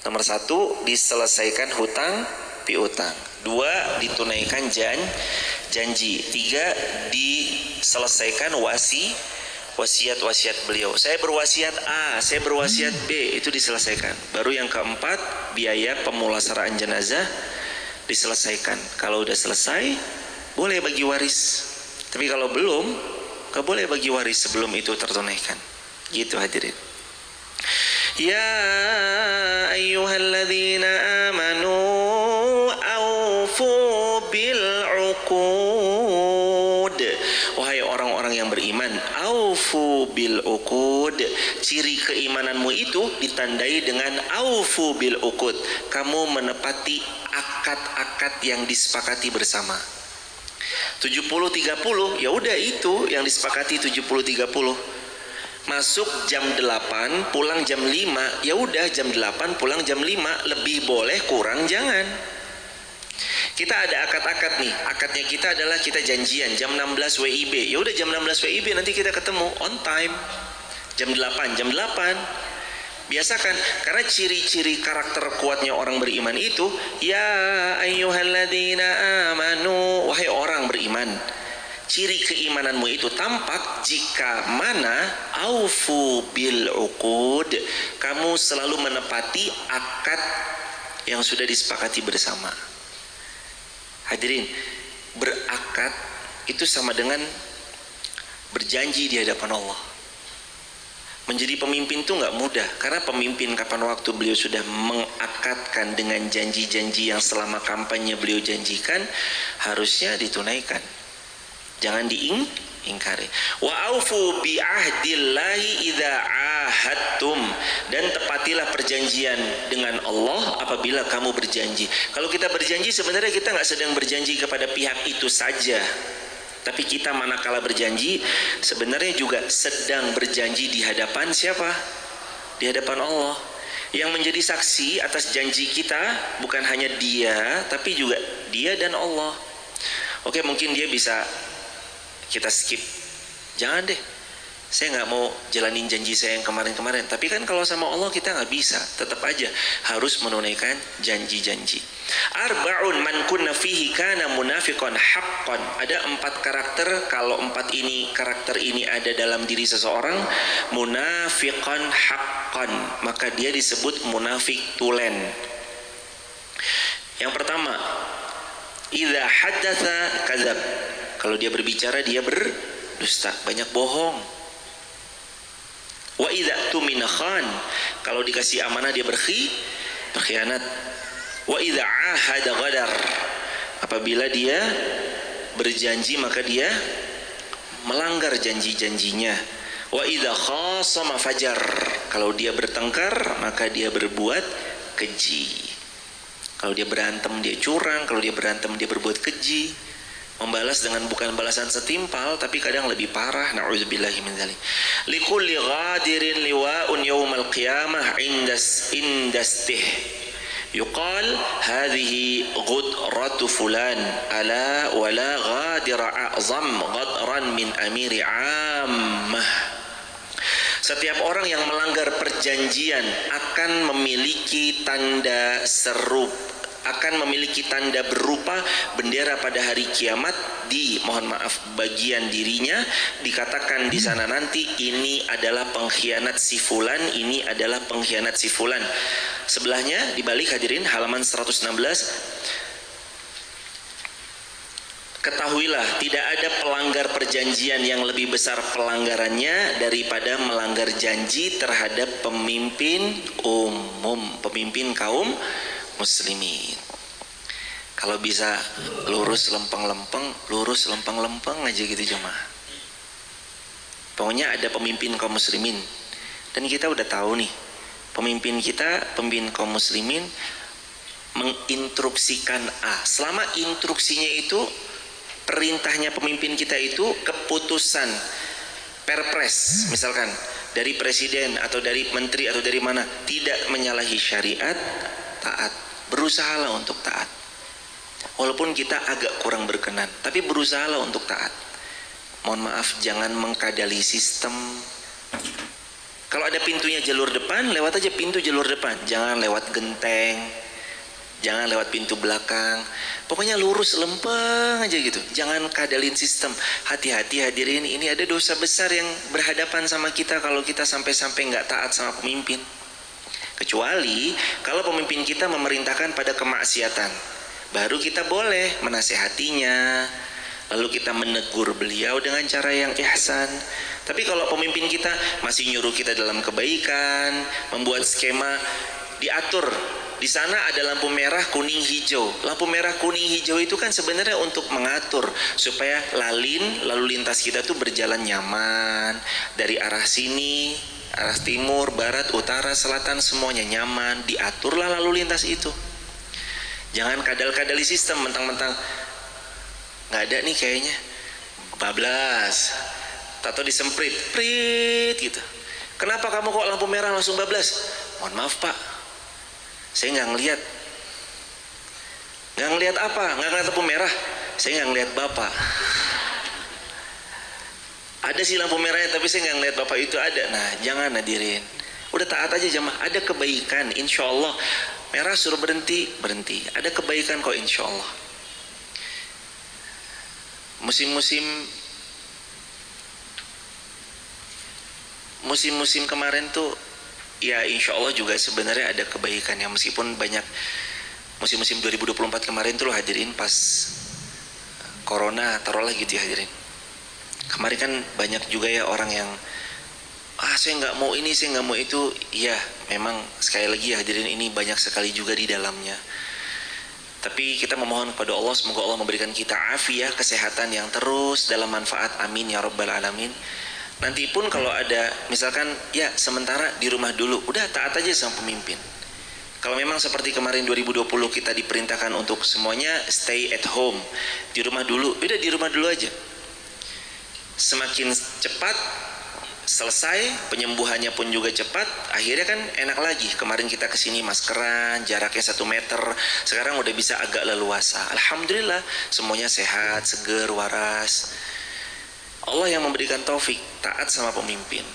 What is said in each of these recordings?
Nomor 1, diselesaikan hutang piutang. 2, ditunaikan janji. 3, diselesaikan wasiat beliau. Saya berwasiat A, saya berwasiat B, itu diselesaikan. Baru yang keempat, biaya pemulasaraan jenazah diselesaikan. Kalau udah selesai, boleh bagi waris. Tapi kalau belum, gak boleh bagi waris sebelum itu tertunaikan. Gitu hadirin. Ya ayyuhalladzina amanu aufu bil uqud. Wahai orang-orang yang beriman, aufu bil uqud. Ciri keimananmu itu ditandai dengan aufu bil uqud. Kamu menepati akad-akad yang disepakati bersama. 70-30, ya udah itu yang disepakati 70-30. Masuk jam 8, pulang jam 5, ya udah jam 8 pulang jam 5, lebih boleh, kurang jangan. Kita ada akad-akad nih. Akadnya kita adalah kita janjian jam 16 WIB. Ya udah jam 16 WIB nanti kita ketemu on time. Jam 8. Biasakan, karena ciri-ciri karakter kuatnya orang beriman itu, ya ayyuhalladzina amanu, wahai orang beriman. Ciri keimananmu itu tampak jika mana aufu bil uqud, kamu selalu menepati akad yang sudah disepakati bersama. Hadirin, berakad itu sama dengan berjanji di hadapan Allah. Menjadi pemimpin itu nggak mudah, karena pemimpin kapan waktu beliau sudah mengakadkan dengan janji-janji yang selama kampanye beliau janjikan, harusnya ditunaikan. Jangan diingkari. Wa aufu bi ahdillahi idza ahadtum, dan tepatilah perjanjian dengan Allah apabila kamu berjanji. Kalau kita berjanji, sebenarnya kita nggak sedang berjanji kepada pihak itu saja, tapi kita manakala berjanji sebenarnya juga sedang berjanji di hadapan siapa? Di hadapan Allah. Yang menjadi saksi atas janji kita bukan hanya Dia, tapi juga Dia dan Allah. Oke, mungkin dia bisa kita skip. Jangan deh, saya nggak mau jalanin janji saya yang kemarin-kemarin. Tapi kan kalau sama Allah kita nggak bisa, tetap aja harus menunaikan janji-janji. Arba'un man kunna fihi kana munafiqan haqqan. Ada 4 karakter, kalau 4 ini karakter ini ada dalam diri seseorang, munafiqan haqqan, maka dia disebut munafik tulen. Yang pertama, idza haddatsa kadzab. Kalau dia berbicara dia berdusta, banyak bohong. Wa idza tumina khan. Kalau dikasih amanah dia berkhianat. Wa idza ahada ghadar. Apabila dia berjanji maka dia melanggar janji-janjinya. Wa idza khasama fajar. Kalau dia bertengkar maka dia berbuat keji. Kalau dia berantem dia curang, kalau dia berantem dia berbuat keji. Membalas dengan bukan balasan setimpal, tapi kadang lebih parah. Na'udzubillahi min dzalik. Likulli ghadirin liwa'un yaumal qiyamah indastih. Yuqal hadhihi ghudratu fulan ala wala ghadira a'zam ghadran min amiri 'ammah. Setiap orang yang melanggar perjanjian akan memiliki tanda akan memiliki tanda berupa bendera pada hari kiamat di, mohon maaf, bagian dirinya. Dikatakan di sana nanti, ini adalah pengkhianat si fulan, ini adalah pengkhianat si fulan. Sebelahnya dibalik hadirin, halaman 116. Ketahuilah, tidak ada pelanggar perjanjian yang lebih besar pelanggarannya daripada melanggar janji terhadap pemimpin umum, pemimpin kaum muslimin. Kalau bisa lurus lempeng aja gitu jemaah. Pokoknya ada pemimpin kaum muslimin, dan kita udah tahu nih, pemimpin kaum muslimin menginstruksikan A. Selama instruksinya itu, perintahnya pemimpin kita itu keputusan perpres, misalkan dari presiden atau dari menteri atau dari mana, tidak menyalahi syariat, taat. Berusahalah untuk taat. Walaupun kita agak kurang berkenan, tapi berusahalah untuk taat. Mohon maaf, jangan mengkadali sistem. Kalau ada pintunya jalur depan, lewat aja pintu jalur depan. Jangan lewat genteng, jangan lewat pintu belakang. Pokoknya lurus lempeng aja gitu. Jangan kadalin sistem. Hati-hati hadirin, ini ada dosa besar yang berhadapan sama kita kalau kita sampai-sampai nggak taat sama pemimpin. Kecuali kalau pemimpin kita memerintahkan pada kemaksiatan, baru kita boleh menasehatinya, lalu kita menegur beliau dengan cara yang ihsan. Tapi kalau pemimpin kita masih nyuruh kita dalam kebaikan, membuat skema, diatur di sana ada lampu merah, kuning, hijau. Lampu merah, kuning, hijau itu kan sebenarnya untuk mengatur supaya lalu lintas kita tuh berjalan nyaman. Dari arah sini, arah timur, barat, utara, selatan, semuanya nyaman. Diaturlah lalu lintas itu. Jangan kadal-kadali sistem mentang-mentang nggak ada nih kayaknya, bablas, atau disemprit, prit gitu. Kenapa kamu kok lampu merah langsung bablas? Mohon maaf pak, saya nggak ngelihat. Nggak ngelihat apa? Nggak ngelihat lampu merah. Saya nggak ngelihat bapak. Ada sih lampu merahnya, tapi saya nggak ngelihat bapak itu ada. Nah, jangan hadirin. Udah taat aja jamaah. Ada kebaikan, insya Allah. Merah suruh berhenti, berhenti. Ada kebaikan kok, insya Allah. Musim-musim kemarin tuh ya insya Allah juga sebenarnya ada kebaikan ya, meskipun banyak. Musim-musim 2024 kemarin tuh loh hadirin, pas corona taruhlah gitu ya hadirin. Kemarin kan banyak juga ya orang yang saya nggak mau ini, saya nggak mau itu. Ya memang sekali lagi ya hadirin, ini banyak sekali juga di dalamnya. Tapi kita memohon kepada Allah, semoga Allah memberikan kita afiah, kesehatan yang terus dalam manfaat, amin ya rabbal alamin. Nanti pun kalau ada misalkan ya sementara di rumah dulu, udah taat aja sama pemimpin. Kalau memang seperti kemarin 2020 kita diperintahkan untuk semuanya stay at home, di rumah dulu, udah di rumah dulu aja. Semakin cepat selesai, penyembuhannya pun juga cepat, akhirnya kan enak lagi. Kemarin kita kesini maskeran, jaraknya 1 meter, sekarang udah bisa agak leluasa. Alhamdulillah, semuanya sehat, seger, waras. Allah yang memberikan taufik, taat sama pemimpin.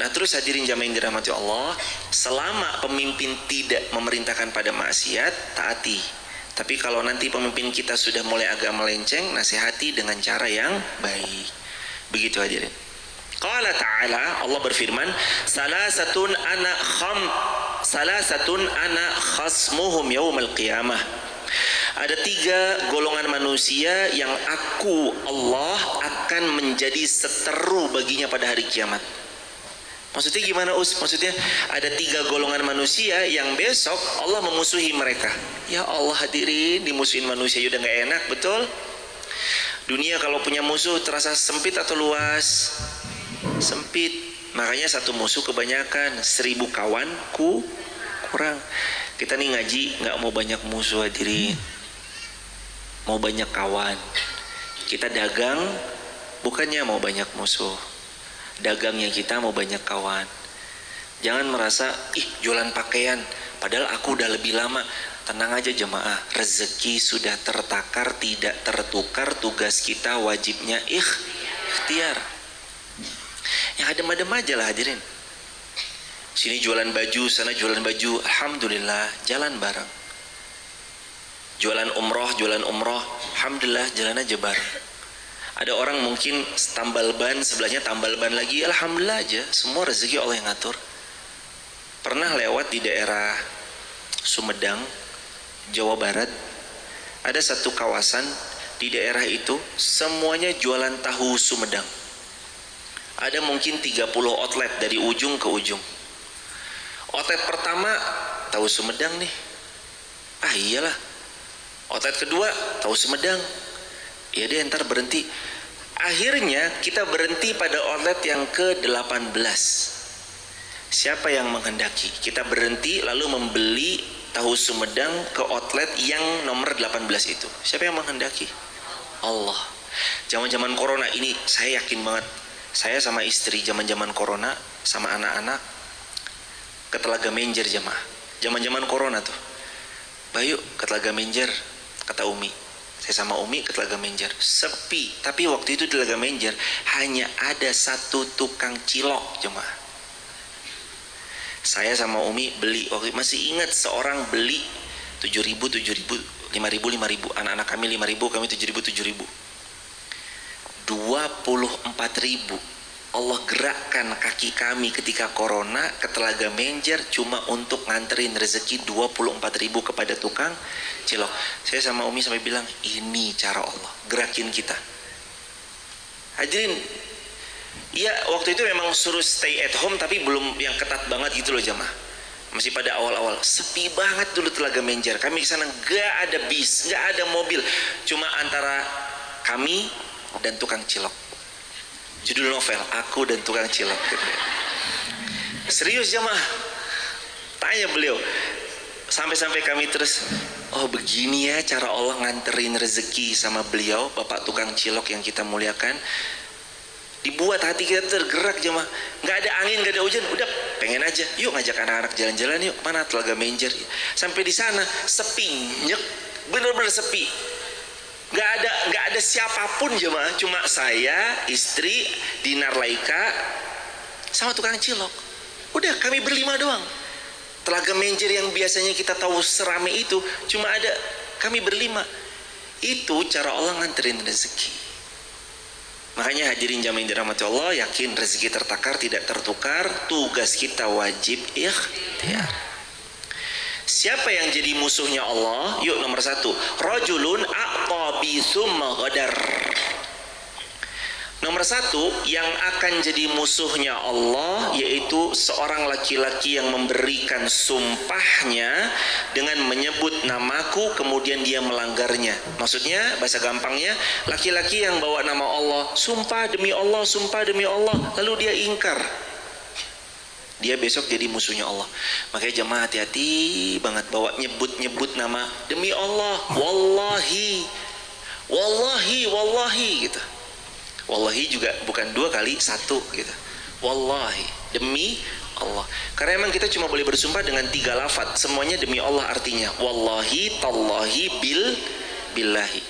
Nah terus hadirin jamaah yang dirahmati Allah, selama pemimpin tidak memerintahkan pada maksiat, taati. Tapi kalau nanti pemimpin kita sudah mulai agak melenceng, nasihati dengan cara yang baik. Begitu hadirin. Qala ta'ala, Allah berfirman, salasatun ana khasmuhum yaumal qiyamah. Ada 3 golongan manusia yang aku Allah akan menjadi seteru baginya pada hari kiamat. Maksudnya gimana Us? Maksudnya ada 3 golongan manusia yang besok Allah memusuhi mereka. Ya Allah hadirin, dimusuhin manusia udah gak enak, betul? Dunia kalau punya musuh terasa sempit atau luas? Sempit. Makanya satu musuh kebanyakan, 1000 kawan kurang. Kita nih ngaji gak mau banyak musuh hadirin, mau banyak kawan. Kita dagang bukannya mau banyak musuh, dagangnya kita mau banyak kawan. Jangan merasa jualan pakaian padahal aku udah lebih lama. Tenang aja jemaah, rezeki sudah tertakar, tidak tertukar. Tugas kita wajibnya ikhtiar. Yang adem-adem aja lah hadirin. Sini jualan baju, sana jualan baju, alhamdulillah jalan bareng. Jualan umroh, alhamdulillah jalan aja bareng. Ada orang mungkin tambal ban, sebelahnya tambal ban lagi, alhamdulillah aja. Semua rezeki Allah yang ngatur. Pernah lewat di daerah Sumedang, Jawa Barat, ada satu kawasan di daerah itu semuanya jualan tahu Sumedang. Ada mungkin 30 outlet dari ujung ke ujung. Outlet pertama tahu Sumedang nih, iyalah. Outlet kedua tahu Sumedang, ya deh ntar berhenti. Akhirnya kita berhenti pada outlet yang ke-18. Siapa yang menghendaki? Kita berhenti lalu membeli tahu Sumedang ke outlet yang nomor 18 itu. Siapa yang menghendaki? Allah. Zaman-zaman corona ini saya yakin banget, saya sama istri zaman-zaman corona sama anak-anak ke Telaga Menjer jemaah. Zaman-zaman corona tuh, Bayu ke Telaga Menjer, kata Umi. Saya sama Umi ke Telaga Menjer, sepi. Tapi waktu itu di Telaga Menjer hanya ada 1 tukang cilok jemaah. Saya sama Umi beli, waktu masih ingat seorang beli 7.000, 5.000, anak-anak kami 5.000, kami 7.000. 24.000 Allah gerakkan kaki kami ketika corona ke Telaga Menjer cuma untuk nganterin rezeki 24.000 kepada tukang cilok. Saya sama Umi sampai bilang, ini cara Allah gerakin kita. Hadirin, ya waktu itu memang suruh stay at home, tapi belum yang ketat banget gitu loh jamaah. Masih pada awal-awal, sepi banget dulu Telaga Menjer. Kami kesana gak ada bis, gak ada mobil, cuma antara kami dan tukang cilok. Judul novel, Aku dan Tukang Cilok gitu. Serius jamaah, tanya beliau. Sampai-sampai kami terus, oh begini ya cara Allah nganterin rezeki sama beliau, Bapak tukang cilok yang kita muliakan. Dibuat hati kita tergerak jamaah. Gak ada angin, gak ada hujan, udah pengen aja, yuk ngajak anak-anak jalan-jalan yuk. Mana Telaga Menjer. Sampai di sana sepi, nyek, bener-bener sepi. Gak ada siapapun jemaah, cuma saya, istri, Dinar Laika, sama tukang cilok. Udah kami berlima doang. Telaga Menjer yang biasanya kita tahu serame itu, cuma ada kami berlima. Itu cara Allah nganterin rezeki. Makanya hadirin jamaah yang dirahmati Allah, yakin rezeki tertakar tidak tertukar, tugas kita wajib ikhtiar. Siapa yang jadi musuhnya Allah? Yuk nomor 1, rajulun aqtabi tsumma ghadar. Nomor 1 yang akan jadi musuhnya Allah yaitu seorang laki-laki yang memberikan sumpahnya dengan menyebut namaku kemudian dia melanggarnya. Maksudnya bahasa gampangnya, laki-laki yang bawa nama Allah, sumpah demi Allah, sumpah demi Allah, lalu dia ingkar. Dia besok jadi musuhnya Allah. Makanya jemaah hati-hati banget bawa nyebut-nyebut nama demi Allah, wallahi, wallahi, wallahi gitu. Wallahi juga bukan 2 kali, 1 gitu. Wallahi, demi Allah. Karena emang kita cuma boleh bersumpah dengan 3 lafadz, semuanya demi Allah artinya. Wallahi, tallahi, billahi.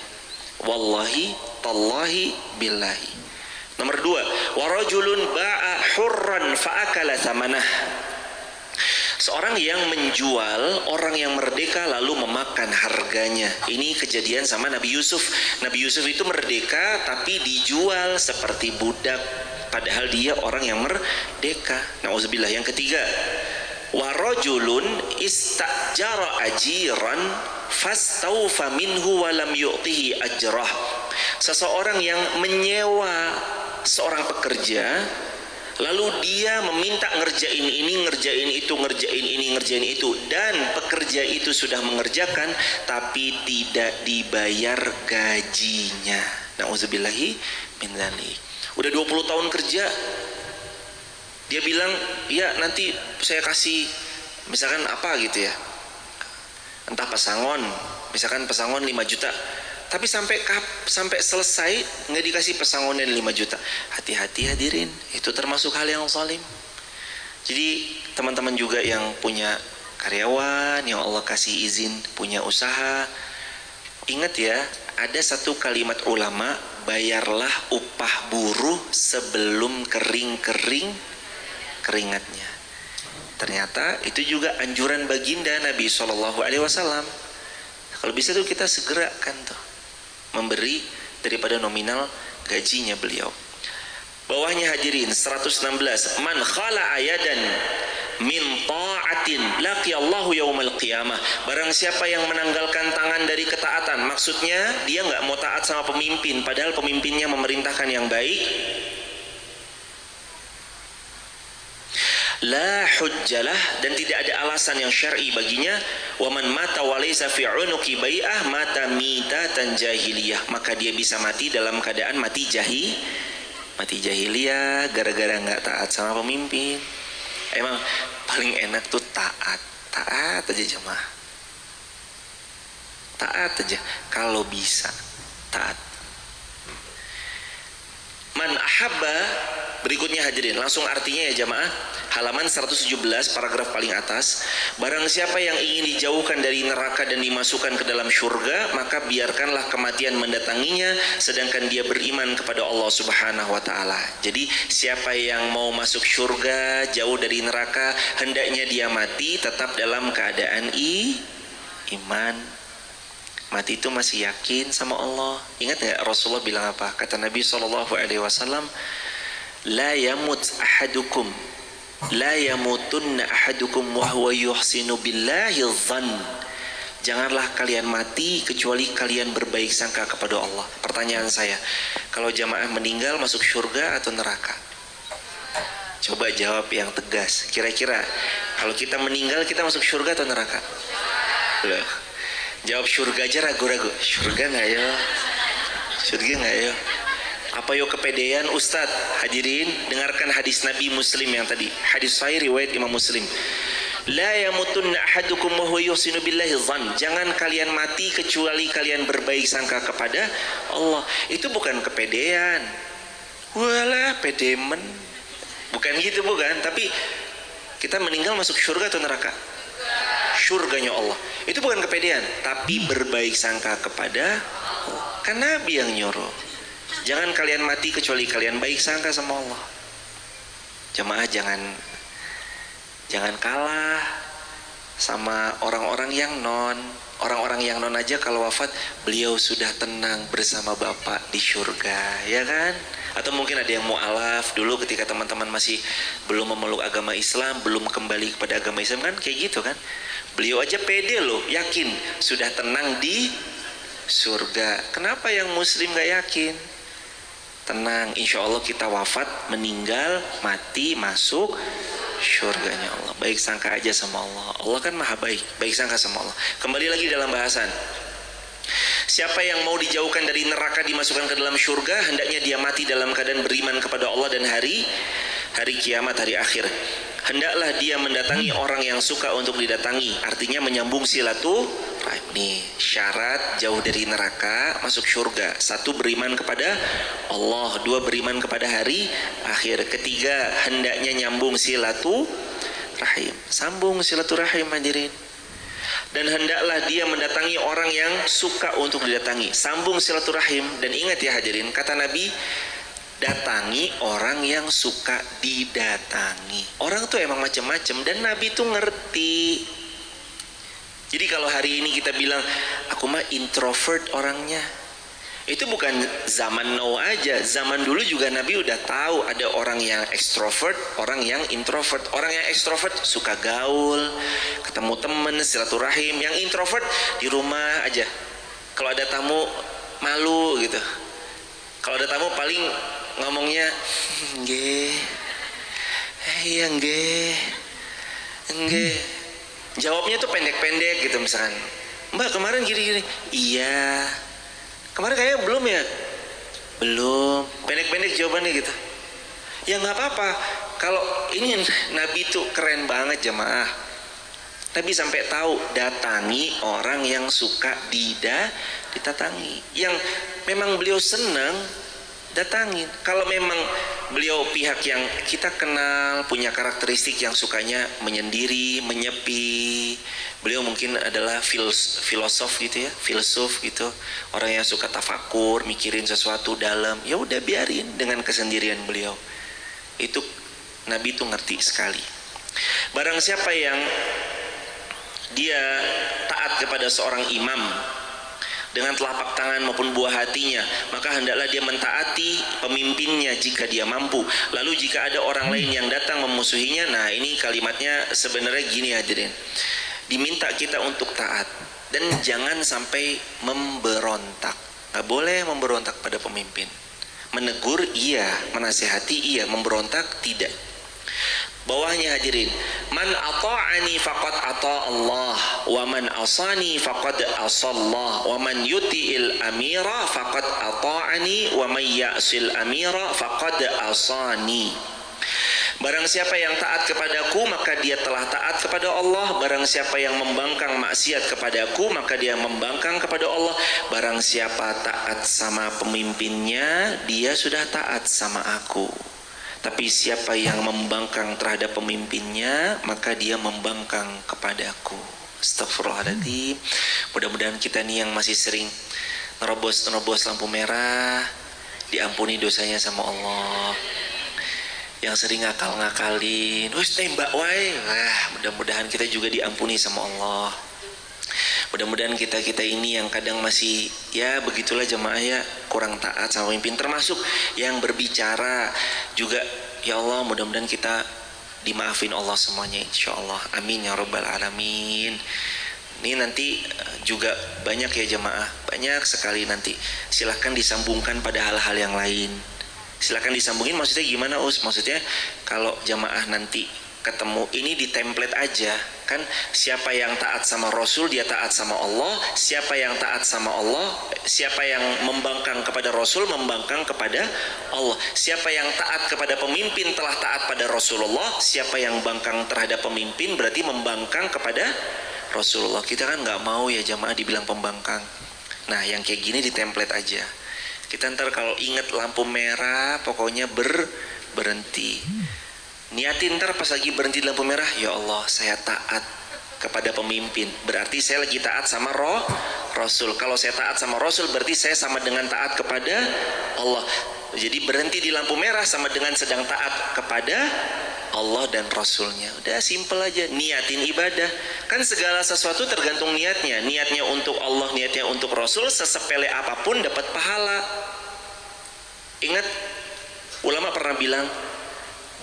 Wallahi, tallahi, billahi. Nomor 2, warajulun ba'a hurran fa'akala thamanah. Seorang yang menjual orang yang merdeka lalu memakan harganya. Ini kejadian sama Nabi Yusuf. Nabi Yusuf itu merdeka tapi dijual seperti budak, padahal dia orang yang merdeka. Nauzubillah. Yang ketiga, warajulun istajara ajiran fastaufa minhu wa lam yu'tihi ajrah. Seseorang yang menyewa seorang pekerja lalu dia meminta ngerjain ini, ngerjain itu, ngerjain ini, ngerjain itu, dan pekerja itu sudah mengerjakan tapi tidak dibayar gajinya. Nauzubillahi min dzalik. Udah 20 tahun kerja, dia bilang ya nanti saya kasih misalkan apa gitu ya, entah pesangon, misalkan pesangon 5 juta, tapi sampai selesai nggak dikasih pesangonan 5 juta. Hati-hati hadirin, itu termasuk hal yang zalim. Jadi teman-teman juga yang punya karyawan yang Allah kasih izin punya usaha, ingat ya, ada satu kalimat ulama, bayarlah upah buruh sebelum kering-kering keringatnya. Ternyata itu juga anjuran baginda Nabi SAW. Kalau bisa tuh kita segerakan tuh memberi daripada nominal gajinya beliau. Bawahnya hadirin 116, man khala ayadan min ta'atin laqiyallahu yaumal qiyamah. Barang siapa yang menanggalkan tangan dari ketaatan, maksudnya dia nggak mau taat sama pemimpin padahal pemimpinnya memerintahkan yang baik, la hujjalah, dan tidak ada alasan yang syar'i baginya, wa man mata wa laysa fi unuqi bai'ah mata mitatan jahiliyah, maka dia bisa mati dalam keadaan mati jahiliyah gara-gara nggak taat sama pemimpin. Emang paling enak tuh taat aja jemaah, taat aja kalau bisa taat. Man ahabba Berikutnya hadirin, langsung artinya ya jamaah. Halaman 117 paragraf paling atas. Barang siapa yang ingin dijauhkan dari neraka dan dimasukkan ke dalam syurga, maka biarkanlah kematian mendatanginya sedangkan dia beriman kepada Allah Subhanahu wa taala. Jadi siapa yang mau masuk syurga, jauh dari neraka, hendaknya dia mati tetap dalam keadaan iman. Mati itu masih yakin sama Allah. Ingat enggak Rasulullah bilang apa? Kata Nabi SAW, la yamut ahadukum, la yamutunna ahadukum wa huwa yuhsinu billahi dhann. Janganlah kalian mati kecuali kalian berbaik sangka kepada Allah. Pertanyaan saya, kalau jamaah meninggal masuk surga atau neraka? Coba jawab yang tegas. Kira-kira kalau kita meninggal kita masuk surga atau neraka? Loh, jawab surga aja ragu-ragu. Surga nggak ya? Surga nggak ya? Apa yo kepedean Ustadz? Hadirin, dengarkan hadis Nabi Muslim yang tadi. Hadis sahih riwayat Imam Muslim. La yamutunna ahadukum wa huwa yuhsinu billahi dhann. Jangan kalian mati kecuali kalian berbaik sangka kepada Allah. Itu bukan kepedean. Walah pedemen. Bukan gitu, bukan. Tapi kita meninggal masuk surga atau neraka? Surganya Allah. Itu bukan kepedean, tapi berbaik sangka kepada Allah. Kan Nabi yang nyuruh. Jangan kalian mati kecuali kalian baik sangka sama Allah. Jemaah jangan kalah sama orang-orang yang non. Orang-orang yang non aja kalau wafat, beliau sudah tenang bersama Bapak di surga, ya kan? Atau mungkin ada yang mu'alaf dulu ketika teman-teman masih belum memeluk agama Islam, belum kembali kepada agama Islam, kan kayak gitu kan? Beliau aja pede loh, yakin sudah tenang di surga. Kenapa yang muslim gak yakin? Tenang, insya Allah kita wafat, meninggal, mati, masuk syurganya Allah. Baik sangka aja sama Allah. Allah kan maha baik, baik sangka sama Allah. Kembali lagi dalam bahasan. Siapa yang mau dijauhkan dari neraka dimasukkan ke dalam syurga, hendaknya dia mati dalam keadaan beriman kepada Allah dan hari kiamat, hari akhir. Hendaklah dia mendatangi orang yang suka untuk didatangi. Artinya menyambung silaturahim. Nih syarat jauh dari neraka masuk surga. 1, beriman kepada Allah. 2, beriman kepada hari akhir. 3, hendaknya nyambung silaturahim. Sambung silaturahim hadirin. Dan hendaklah dia mendatangi orang yang suka untuk didatangi. Sambung silaturahim. Dan ingat ya hadirin, kata Nabi, datangi orang yang suka didatangi. Orang tuh emang macam-macam dan Nabi tuh ngerti. Jadi kalau hari ini kita bilang aku mah introvert orangnya, itu bukan zaman now aja. Zaman dulu juga Nabi udah tahu ada orang yang ekstrovert, orang yang introvert. Orang yang ekstrovert suka gaul, ketemu temen, silaturahim. Yang introvert di rumah aja. Kalau ada tamu malu gitu. Kalau ada tamu paling ngomongnya nggih, iya nggih, nggih. Jawabnya tuh pendek-pendek gitu misalkan. Mbak kemarin gini-gini. Iya. Kemarin kayaknya belum ya? Belum. Pendek-pendek jawabannya gitu. Ya nggak apa-apa. Kalau ini Nabi tuh keren banget jemaah. Nabi sampai tahu datangi orang yang suka didatangi. Yang memang beliau senang datangin. Kalau memang beliau pihak yang kita kenal punya karakteristik yang sukanya menyendiri, menyepi, beliau mungkin adalah filosof gitu ya, filsuf gitu, orang yang suka tafakur, mikirin sesuatu dalam, ya udah biarin dengan kesendirian beliau. Itu Nabi itu ngerti sekali. Barang siapa yang dia taat kepada seorang imam dengan telapak tangan maupun buah hatinya, maka hendaklah dia mentaati pemimpinnya jika dia mampu. Lalu jika ada orang lain yang datang memusuhinya, nah ini kalimatnya sebenarnya gini hadirin, diminta kita untuk taat dan jangan sampai memberontak. Gak boleh memberontak pada pemimpin. Menegur iya, menasihati iya, memberontak tidak. Bawahnya hadirin, man ata'ani faqad ata Allah wa man asani faqad asallah wa man yuti'il amira faqad ata'ani wa man ya'sil amira faqad asani. Barang siapa yang taat kepadaku maka dia telah taat kepada Allah. Barang siapa yang membangkang maksiat kepadaku maka dia membangkang kepada Allah. Barang siapa taat sama pemimpinnya dia sudah taat sama aku. Tapi siapa yang membangkang terhadap pemimpinnya, maka dia membangkang kepadaku. Astagfirullahaladzim. Mudah-mudahan kita nih yang masih sering nerobos lampu merah, diampuni dosanya sama Allah. Yang sering ngakal-ngakalin, wis tembak wae. Mudah-mudahan kita juga diampuni sama Allah. Mudah-mudahan kita ini yang kadang masih ya begitulah jemaah ya, kurang taat sama pemimpin, termasuk yang berbicara juga. Ya Allah, mudah-mudahan kita dimaafin Allah semuanya, insya Allah. Amin ya rabbal alamin. Ini nanti juga banyak ya jemaah, banyak sekali nanti. Silahkan disambungkan pada hal-hal yang lain. Silahkan disambungin, maksudnya gimana Us? Maksudnya kalau jemaah nanti ketemu ini di template aja kan, siapa yang taat sama Rasul dia taat sama Allah, siapa yang taat sama Allah, siapa yang membangkang kepada Rasul membangkang kepada Allah, siapa yang taat kepada pemimpin telah taat pada Rasulullah, siapa yang bangkang terhadap pemimpin berarti membangkang kepada Rasulullah. Kita kan nggak mau ya jamaah dibilang pembangkang. Nah yang kayak gini di template aja. Kita ntar kalau ingat lampu merah pokoknya berhenti. Niatin ntar pas lagi berhenti di lampu merah, ya Allah saya taat kepada pemimpin, berarti saya lagi taat sama Rasul. Kalau saya taat sama Rasul berarti saya sama dengan taat kepada Allah. Jadi berhenti di lampu merah sama dengan sedang taat kepada Allah dan Rasulnya. Udah simple aja, niatin ibadah. Kan segala sesuatu tergantung niatnya. Niatnya untuk Allah, niatnya untuk Rasul, sesepele apapun dapat pahala. Ingat, ulama pernah bilang,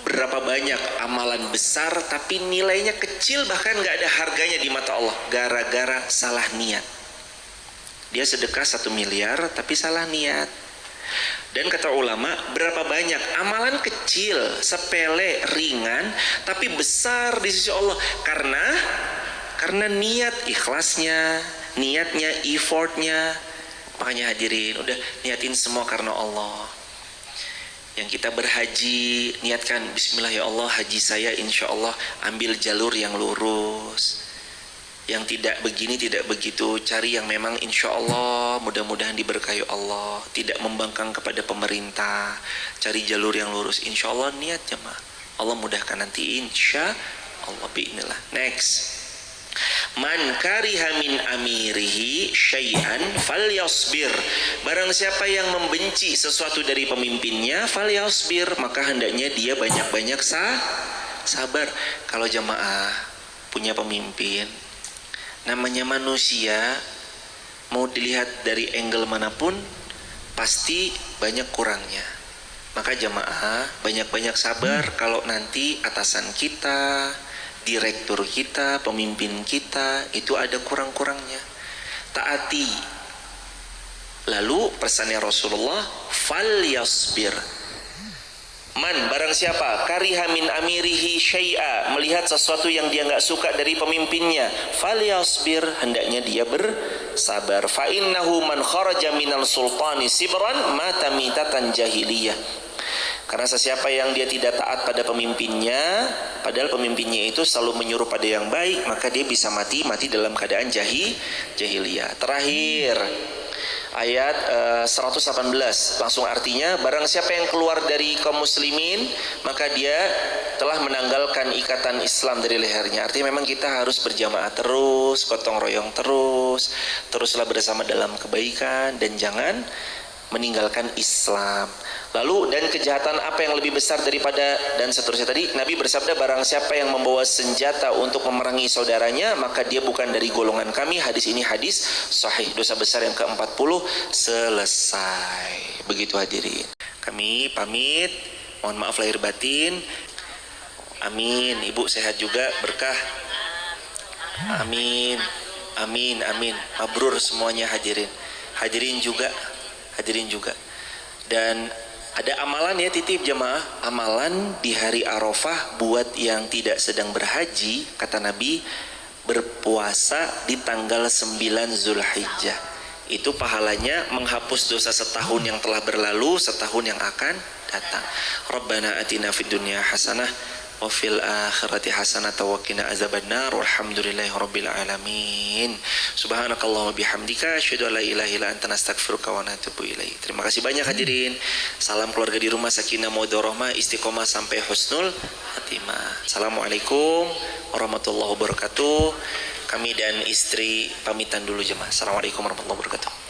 berapa banyak amalan besar tapi nilainya kecil, bahkan gak ada harganya di mata Allah, gara-gara salah niat. Dia sedekah 1 miliar tapi salah niat. Dan kata ulama, berapa banyak amalan kecil, sepele, ringan, tapi besar di sisi Allah karena niat ikhlasnya, niatnya, effortnya. Makanya hadirin, udah niatin semua karena Allah. Yang kita berhaji, niatkan bismillah ya Allah, haji saya insya Allah ambil jalur yang lurus. Yang tidak begini, tidak begitu, cari yang memang insya Allah mudah-mudahan diberkahi Allah, tidak membangkang kepada pemerintah, cari jalur yang lurus, insya Allah niat jemaah, Allah mudahkan nanti insya Allah bi'inillah. Next, man kariha min amirihi syai'an falyasbir. Barang siapa yang membenci sesuatu dari pemimpinnya, falyasbir, maka hendaknya dia banyak-banyak sabar. Kalau jemaah punya pemimpin, namanya manusia, mau dilihat dari angle manapun pasti banyak kurangnya. Maka jemaah banyak-banyak sabar kalau nanti atasan kita, direktur kita, pemimpin kita itu ada kurang-kurangnya. Taati. Lalu pesannya Rasulullah, falyasbir. Man, barang siapa kariha min amirihi syai'a, melihat sesuatu yang dia enggak suka dari pemimpinnya, falyasbir, hendaknya dia bersabar. Fa innahu man kharaja minal sultani sibran mata mitatan jahiliyah. Karena sesiapa yang dia tidak taat pada pemimpinnya, padahal pemimpinnya itu selalu menyuruh pada yang baik, maka dia bisa mati dalam keadaan jahiliyah. Terakhir ayat 118 langsung artinya, barang siapa yang keluar dari kaum muslimin maka dia telah menanggalkan ikatan Islam dari lehernya. Artinya memang kita harus berjamaah terus, gotong royong teruslah bersama dalam kebaikan dan jangan meninggalkan Islam. Lalu, dan kejahatan apa yang lebih besar daripada, dan seterusnya tadi Nabi bersabda, barang siapa yang membawa senjata untuk memerangi saudaranya maka dia bukan dari golongan kami. Hadis ini hadis sahih. Dosa besar yang ke-40 selesai. Begitu hadirin. Kami pamit, mohon maaf lahir batin. Amin. Ibu sehat juga, berkah. Amin. Amin, amin. Mabrur semuanya hadirin. Hadirin juga. Dan ada amalan ya, titip jemaah, amalan di hari Arafah buat yang tidak sedang berhaji, kata Nabi, berpuasa di tanggal 9 Zulhijjah. Itu pahalanya menghapus dosa setahun yang telah berlalu, setahun yang akan datang. Rabbana atina fid dunya hasanah wa fil akhirati hasanatan wa qina azabannar walhamdulillahirabbil alamin. Subhanakallahumma bihamdika asyhadu an la ilaha illa anta nastaghfiruka wa natubu ilaik. Terima kasih banyak hadirin. Salam keluarga di rumah, sakinah mawaddah rahmah, istiqomah sampai husnul khatimah. Assalamualaikum warahmatullahi wabarakatuh. Kami dan istri pamitan dulu jemaah. Assalamualaikum warahmatullahi wabarakatuh.